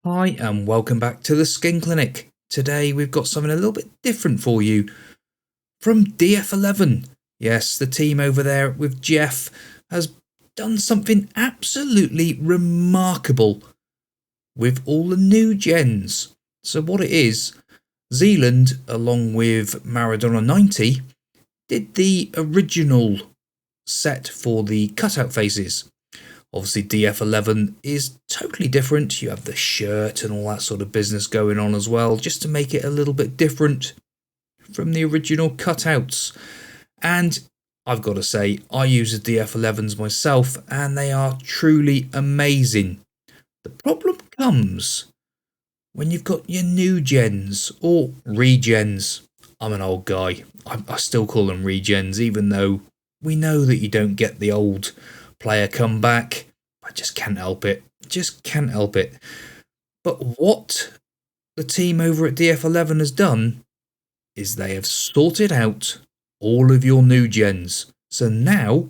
Hi and welcome back to the Skin Clinic. Today we've got something a little bit different for you from DF11. Yes, the team over there with Jeff has done something absolutely remarkable with all the new gens. So what it is, Zealand along with Maradona 90 did the original set for the cutout faces. Obviously DF11 is totally different. You have the shirt and all that sort of business going on as well, just to make it a little bit different from the original cutouts. And I've got to say, I use the DF11s myself and they are truly amazing. The problem comes when you've got your new gens or regens. I'm an old guy. I still call them regens, even though we know that you don't get the old player comeback. I just can't help it. Just can't help it. But what the team over at DF11 has done is they have sorted out all of your new gens. So now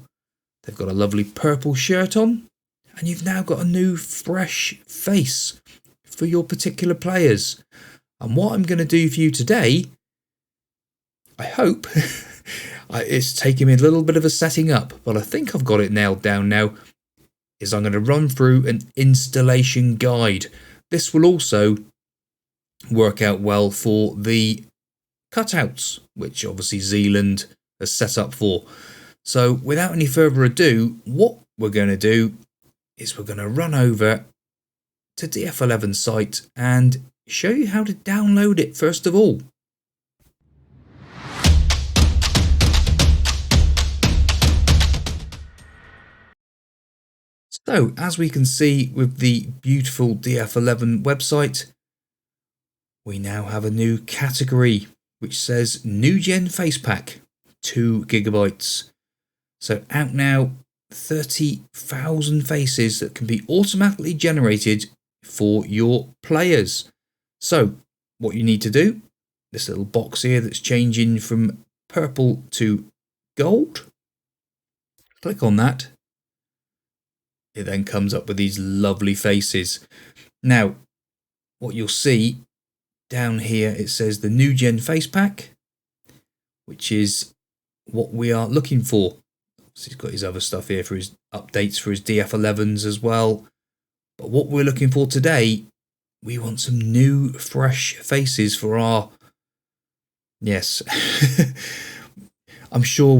they've got a lovely purple shirt on and you've now got a new fresh face for your particular players. And what I'm going to do for you today, I hope, it's taking me a little bit of a setting up, but I think I've got it nailed down now, is I'm going to run through an installation guide. This will also work out well for the cutouts, which obviously Zealand has set up for. So without any further ado, what we're going to do is we're going to run over to DF11's site and show you how to download it first of all. So, as we can see with the beautiful DF11 website, we now have a new category which says New Gen Facepack, 2 GB. So out now, 30,000 faces that can be automatically generated for your players. So, what you need to do, this little box here that's changing from purple to gold, click on that. It then comes up with these lovely faces. Now, what you'll see down here, it says the New Gen Facepack, which is what we are looking for. So he's got his other stuff here for his updates for his DF11s as well. But what we're looking for today, we want some new, fresh faces for our... Yes, I'm sure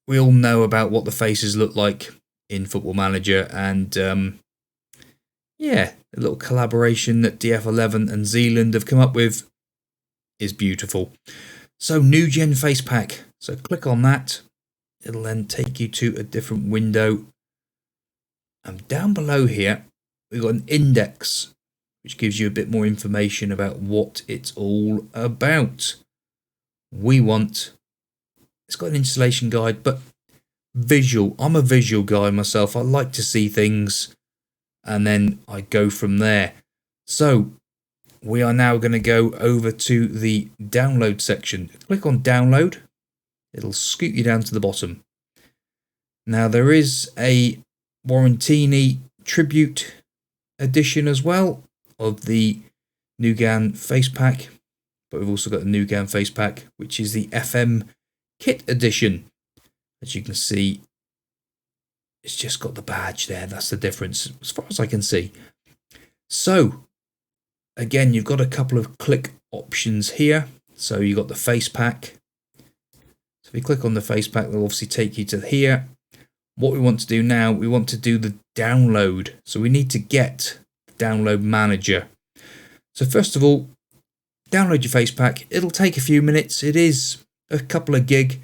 we all know about what the faces look like in Football Manager, and yeah, a little collaboration that DF11 and Zealand have come up with is beautiful. So New Gen Facepack, so click on that, it'll then take you to a different window, and down below here we've got an index which gives you a bit more information about what it's all about. It's got an installation guide, but visual. I'm a visual guy myself. I like to see things and then I go from there. So we are now going to go over to the download section. Click on download. It'll scoot you down to the bottom. Now there is a Warrantini tribute edition as well of the NEWGAN Facepack, but we've also got the NEWGAN Facepack, which is the FM kit edition. As you can see, it's just got the badge there. That's the difference as far as I can see. So, again, you've got a couple of click options here. So you've got the face pack. So if you click on the face pack, they'll obviously take you to here. What we want to do now, we want to do the download. So we need to get the download manager. So first of all, download your face pack. It'll take a few minutes. It is a couple of gig.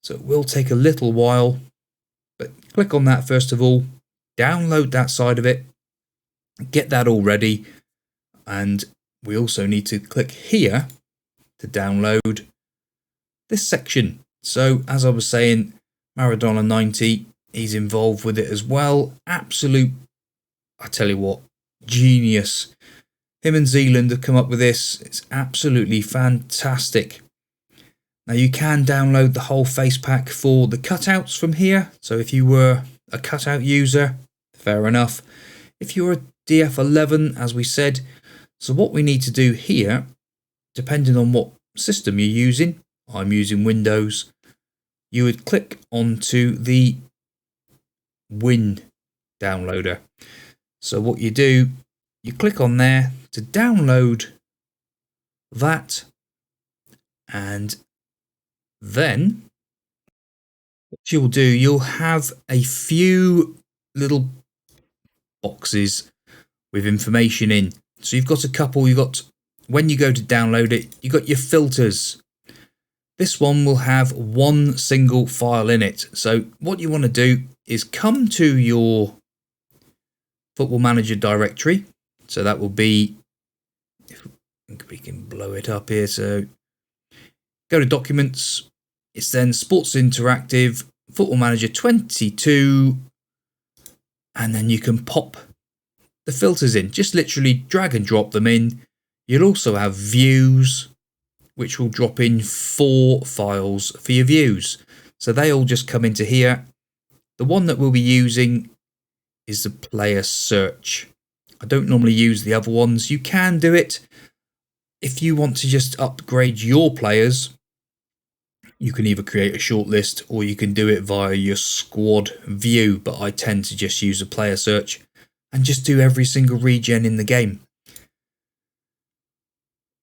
So it will take a little while, but click on that first of all, download that side of it, get that all ready, and we also need to click here to download this section. So as I was saying, Maradona 90, he's involved with it as well. Absolute, I tell you what, genius. Him and Zealand have come up with this. It's absolutely fantastic. Now you can download the whole face pack for the cutouts from here. So if you were a cutout user, fair enough. If you're a DF11, as we said. So what we need to do here, depending on what system you're using, I'm using Windows, you would click onto the Win downloader. So what you do, you click on there to download that, and then what you'll do, you'll have a few little boxes with information in. So you've got a couple, you've got, when you go to download it, you've got your filters. This one will have one single file in it. So what you want to do is come to your Football Manager directory. So that will be, if we can blow it up here. So go to Documents. It's then Sports Interactive, Football Manager 22. And then you can pop the filters in. Just literally drag and drop them in. You'll also have views, which will drop in 4 files for your views. So they all just come into here. The one that we'll be using is the player search. I don't normally use the other ones. You can do it if you want to just upgrade your players. You can either create a short list or you can do it via your squad view, but I tend to just use a player search and just do every single regen in the game.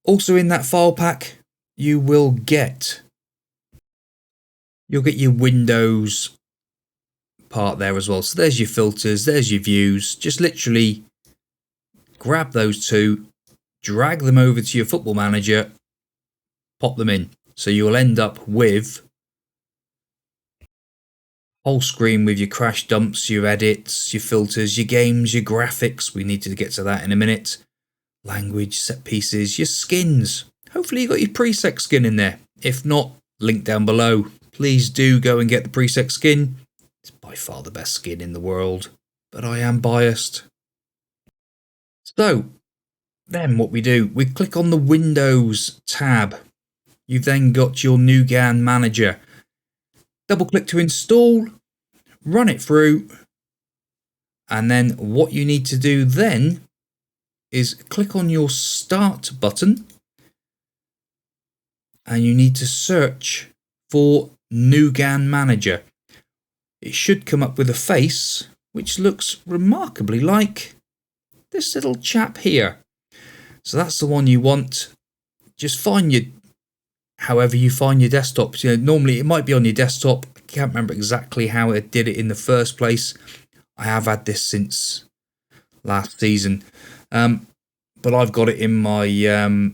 Also in that file pack, you'll get your Windows part there as well. So there's your filters, there's your views. Just literally grab those two, drag them over to your Football Manager, pop them in. So you'll end up with whole screen with your crash dumps, your edits, your filters, your games, your graphics. We need to get to that in a minute. Language, set pieces, your skins. Hopefully you got your Priisek skin in there. If not, link down below. Please do go and get the Priisek skin. It's by far the best skin in the world, but I am biased. So then what we do, we click on the Windows tab. You've then got your NEWGAN Manager. Double click to install, run it through, and then what you need to do then is click on your Start button, and you need to search for NEWGAN Manager. It should come up with a face which looks remarkably like this little chap here. So that's the one you want. Just find your, however you find your desktop. You know, normally it might be on your desktop. I can't remember exactly how it did it in the first place. I have had this since last season, but I've got it in my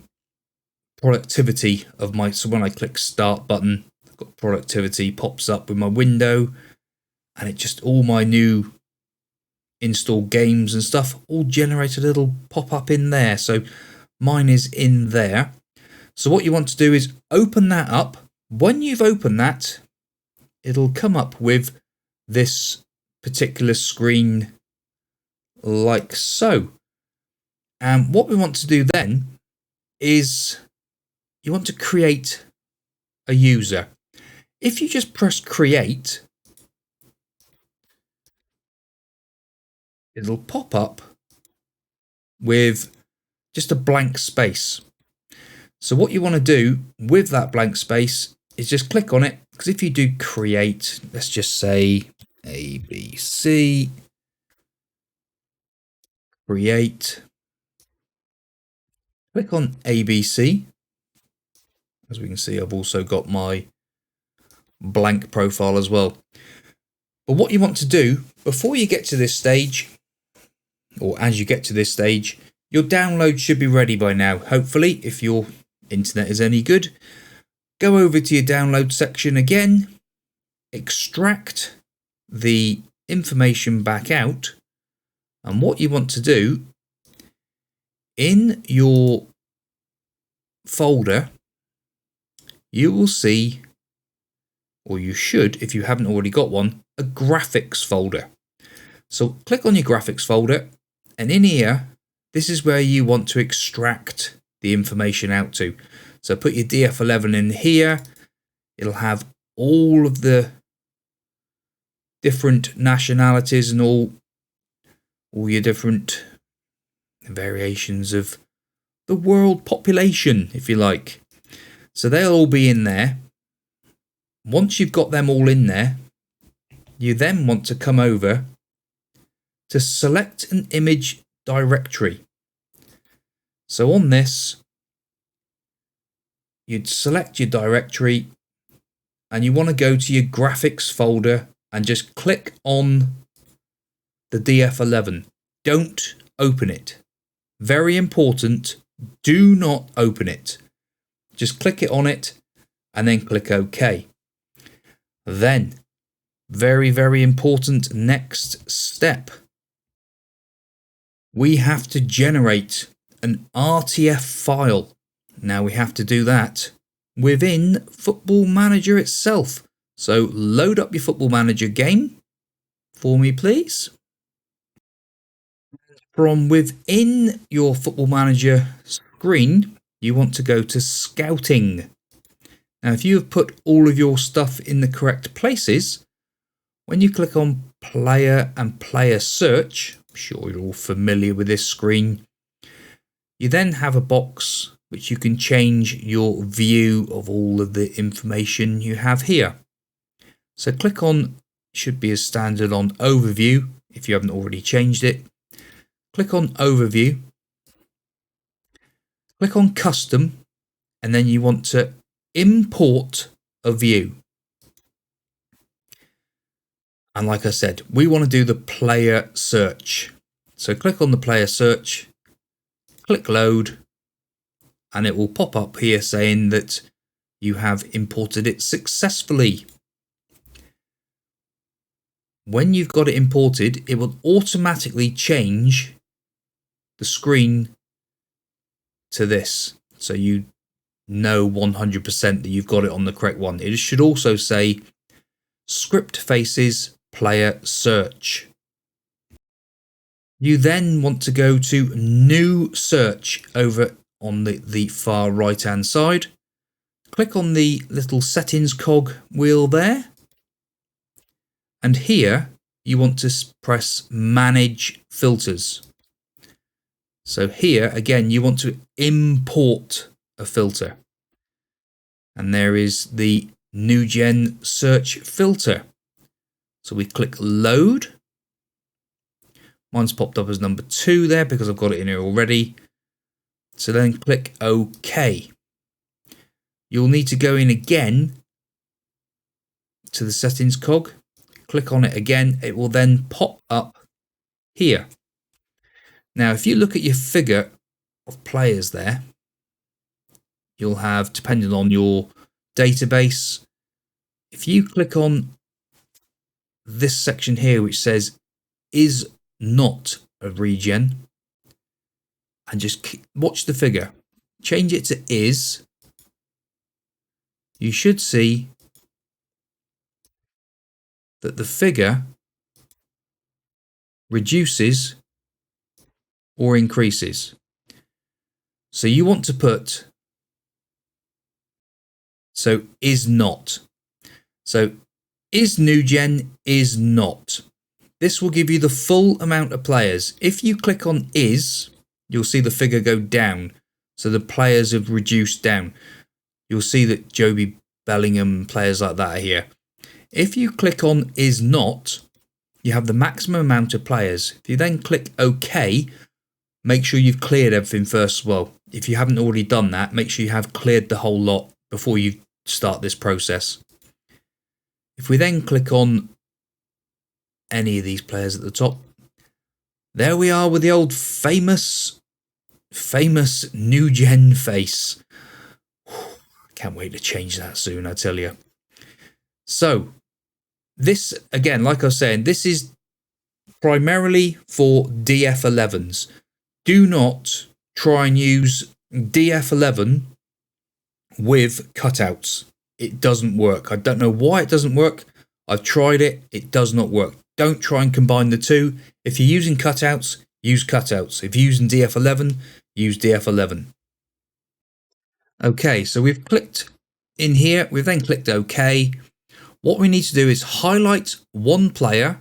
productivity of my. So when I click Start button, I've got productivity pops up with my window, and it just all my new installed games and stuff all generate a little pop up in there. So mine is in there. So what you want to do is open that up. When you've opened that, it'll come up with this particular screen like so. And what we want to do then is you want to create a user. If you just press create, it'll pop up with just a blank space. So what you want to do with that blank space is just click on it, because if you do create, let's just say ABC, create, click on ABC. As we can see, I've also got my blank profile as well. But what you want to do before you get to this stage, or as you get to this stage, your download should be ready by now. Hopefully, if your internet is any good, go over to your download section again, extract the information back out, and what you want to do in your folder, you will see, or you should, if you haven't already got one, a graphics folder. So click on your graphics folder, and in here, this is where you want to extract the information out to. So put your DF11 in here. It'll have all of the different nationalities and all your different variations of the world population, if you like. So they'll all be in there. Once you've got them all in there, you then want to come over to select an image directory. So on this, you'd select your directory and you want to go to your graphics folder and just click on the DF11. Don't open it. Very important, do not open it. Just click it on it and then click OK. Then, very, very important next step. We have to generate an RTF file. Now we have to do that within Football Manager itself. So load up your Football Manager game for me, please. From within your Football Manager screen, you want to go to Scouting. Now, if you have put all of your stuff in the correct places, when you click on Player and Player Search, I'm sure you're all familiar with this screen, you then have a box which you can change your view of all of the information you have here. So click on, should be as standard on Overview if you haven't already changed it. Click on Overview, click on Custom, and then you want to import a view. And like I said, we want to do the player search. So click on the player search, click load, and it will pop up here saying that you have imported it successfully. When you've got it imported, it will automatically change the screen to this. So you know 100% that you've got it on the correct one. It should also say Script Faces Player Search. You then want to go to New Search over on the far right hand side. Click on the little settings cog wheel there. And here you want to press Manage Filters. So here again you want to import a filter. And there is the NewGen search filter. So we click load. Mine's popped up as number 2 there because I've got it in here already. So then click OK. You'll need to go in again to the settings cog. Click on it again. It will then pop up here. Now, if you look at your figure of players there, you'll have, depending on your database, if you click on this section here, which says is not a regen, and just watch the figure, change it to is, you should see that the figure reduces or increases. So you want to put, so is not. So is NewGen, is not. This will give you the full amount of players. If you click on is, you'll see the figure go down. So the players have reduced down. You'll see that Joby Bellingham, players like that are here. If you click on is not, you have the maximum amount of players. If you then click OK, make sure you've cleared everything first as well. If you haven't already done that, make sure you have cleared the whole lot before you start this process. If we then click on any of these players at the top, there we are with the old famous NewGen face. Can't wait to change that soon, I tell you. So this, again, like I was saying, this is primarily for DF11s. Do not try and use DF11 with cutouts. It doesn't work. I don't know why it doesn't work. I've tried it. It does not work. Don't try and combine the two. If you're using cutouts, use cutouts. If you're using DF11, use DF11. Okay, so we've clicked in here. We've then clicked OK. What we need to do is highlight one player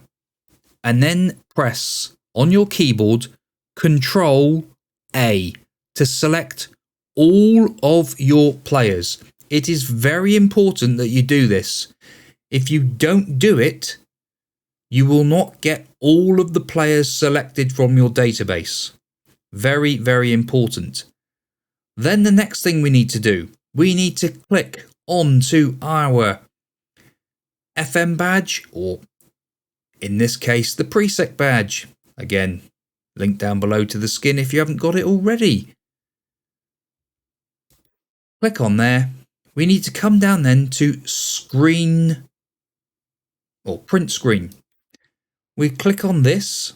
and then press on your keyboard Control A to select all of your players. It is very important that you do this. If you don't do it, you will not get all of the players selected from your database. Very, very important. Then the next thing we need to do, we need to click onto our FM badge, or in this case, the Priisek badge. Again, link down below to the skin if you haven't got it already. Click on there. We need to come down then to screen or print screen. We click on this.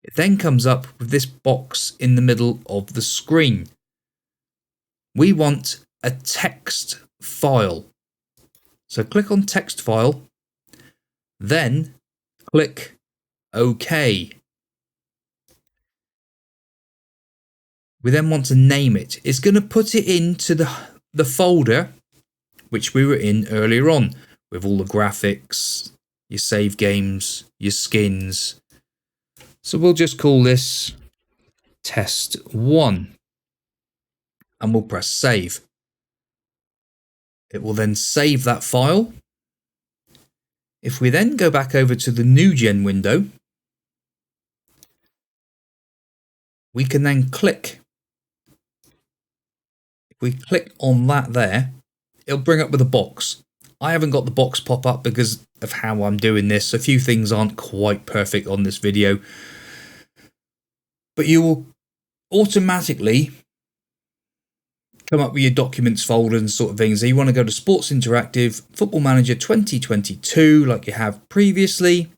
It then comes up with this box in the middle of the screen. We want a text file. So click on text file, then click OK. We then want to name it. It's going to put it into the folder which we were in earlier on, with all the graphics, your save games, your skins. So we'll just call this test 1 and we'll press save. It will then save that file. If we then go back over to the new gen window, we can then click. If we click on that there, it'll bring up with a box. I haven't got the box pop up because of how I'm doing this. A few things aren't quite perfect on this video. But you will automatically come up with your documents folder and sort of things. So you want to go to Sports Interactive, Football Manager 2022 like you have previously.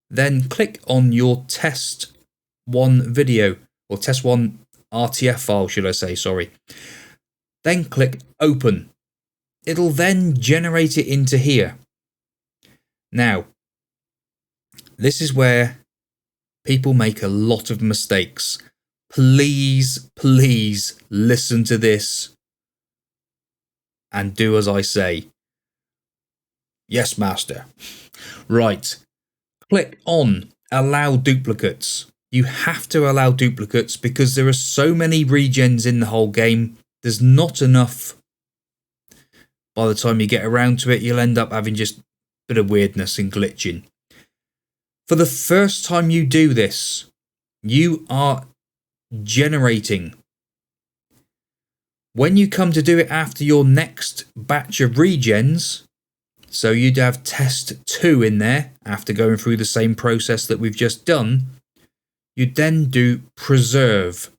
Then click on your test 1 video, or test 1 RTF file should I say, sorry. Then click open. It'll then generate it into here. Now, this is where people make a lot of mistakes. Please, please listen to this and do as I say. Yes, master. Right. Click on allow duplicates. You have to allow duplicates because there are so many regens in the whole game. There's not enough. By the time you get around to it, you'll end up having just a bit of weirdness and glitching. For the first time you do this, you are generating. When you come to do it after your next batch of regens, so you'd have test 2 in there after going through the same process that we've just done, you'd then do preserve.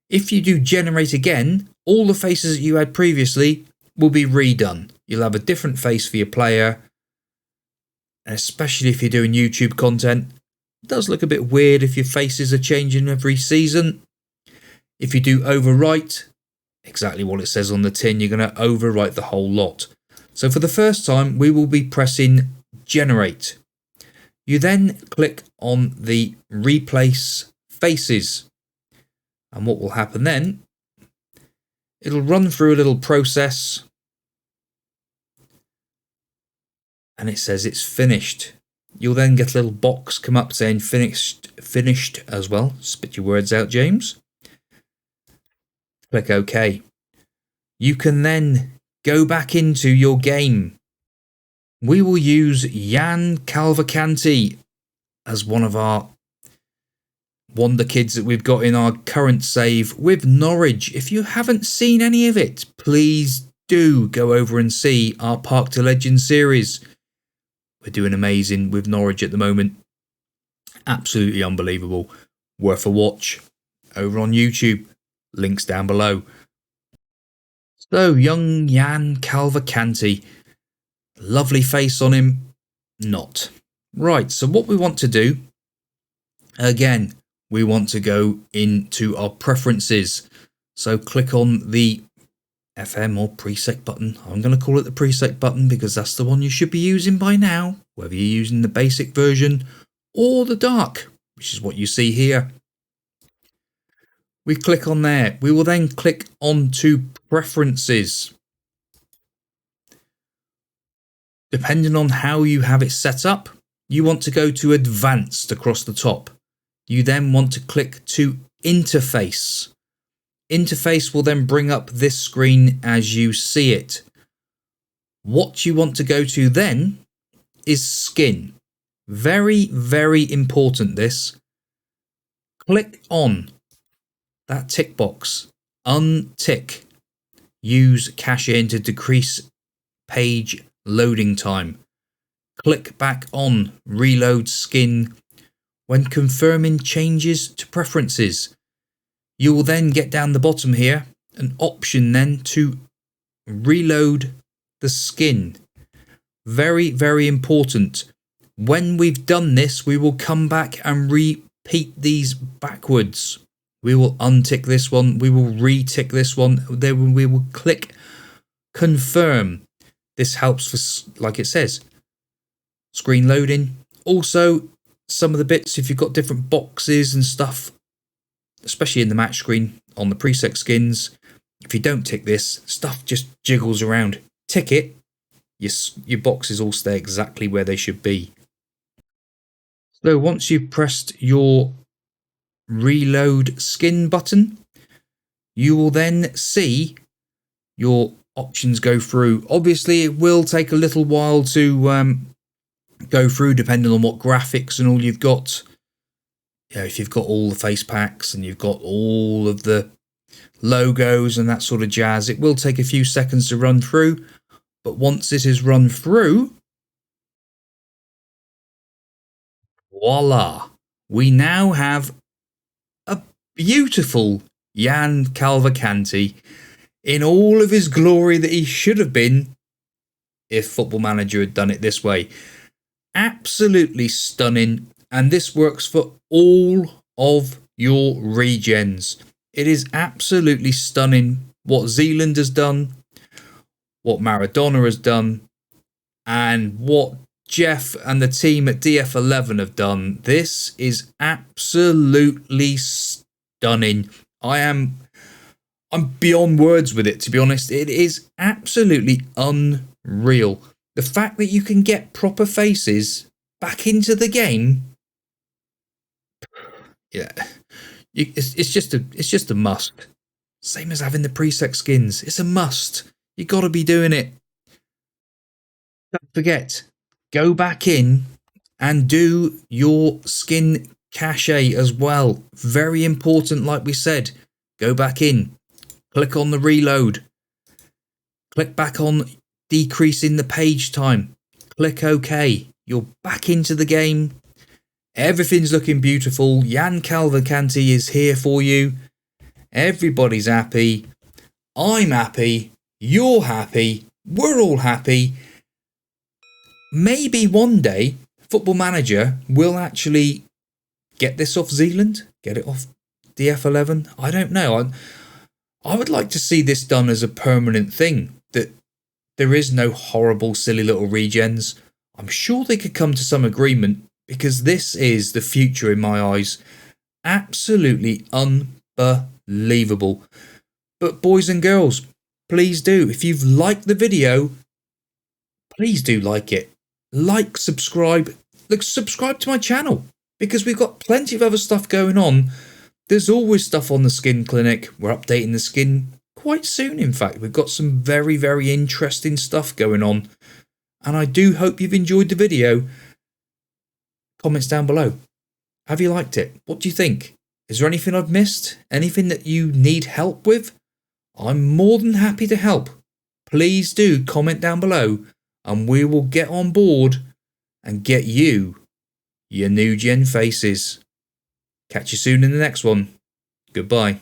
If you do generate again, all the faces that you had previously will be redone. You'll have a different face for your player, and especially if you're doing YouTube content. It does look a bit weird if your faces are changing every season. If you do overwrite, exactly what it says on the tin, you're going to overwrite the whole lot. So for the first time, we will be pressing generate. You then click on the replace faces. And what will happen then, it'll run through a little process and it says it's finished. You'll then get a little box come up saying finished as well. Spit your words out, James. Click OK. You can then go back into your game. We will use Jan Cavalcanti as one of our wonder kids that we've got in our current save with Norwich. If you haven't seen any of it, please do go over and see our Park to Legend series. We're doing amazing with Norwich at the moment. Absolutely unbelievable. Worth a watch over on YouTube. Links down below. So, young Jan Cavalcanti. Lovely face on him. Not. Right, so what we want to do, again, we want to go into our preferences. So click on the FM or Priisek button. I'm going to call it the Priisek button because that's the one you should be using by now, whether you're using the basic version or the dark, which is what you see here. We click on there. We will then click on to preferences. Depending on how you have it set up, you want to go to advanced across the top. you then want to click to interface. Interface will then bring up this screen as you see it. What you want to go to then is skin. Very, very important this. Click on that tick box. Untick. Use cache in to decrease page loading time. Click back on reload skin when confirming changes to preferences. You will then get down the bottom here an option then to reload the skin. Very, very important. When we've done this, we will come back and repeat these backwards. We will untick this one. We will retick this one. Then we will click confirm. This helps for, like it says, screen loading. Also, some of the bits, if you've got different boxes and stuff, especially in the match screen on the Priisek skins, if you don't tick this, stuff just jiggles around. Tick it, your boxes all stay exactly where they should be. So once you've pressed your reload skin button, you will then see your options go through. Obviously, it will take a little while to go through depending on what graphics and all you've got. You know, if you've got all the face packs and you've got all of the logos and that sort of jazz, it will take a few seconds to run through. But once it is run through, voila, we now have a beautiful Jan Cavalcanti in all of his glory that he should have been if Football Manager had done it this way. Absolutely stunning, and this works for all of your regens. It is absolutely stunning what Zealand has done, what Maradona has done, and what Jeff and the team at DF11 have done. This is absolutely stunning. I'm beyond words with it, to be honest. It is absolutely unreal. The fact that you can get proper faces back into the game, yeah, it's just a must. Same as having the Priisek skins. It's a must. You got to be doing it. Don't forget, go back in and do your skin cache as well. Very important, like we said. Go back in. Click on the reload. Click back on decreasing the page time. Click OK. You're back into the game. Everything's looking beautiful. Jan Cavalcanti is here for you. Everybody's happy. I'm happy. You're happy. We're all happy. Maybe one day Football Manager will actually get this off Zealand. Get it off DF11. I don't know. I would like to see this done as a permanent thing, that there is no horrible, silly little regens. I'm sure they could come to some agreement, because this is the future in my eyes. Absolutely unbelievable. But boys and girls, please do. If you've liked the video, please do like it. Like, subscribe. Look, subscribe to my channel, because we've got plenty of other stuff going on. There's always stuff on the Skin Clinic. We're updating the skin quite soon, in fact. We've got some very, very interesting stuff going on. And I do hope you've enjoyed the video. Comments down below. Have you liked it? What do you think? Is there anything I've missed? Anything that you need help with? I'm more than happy to help. Please do comment down below, and we will get on board and get you your new gen faces. Catch you soon in the next one. Goodbye.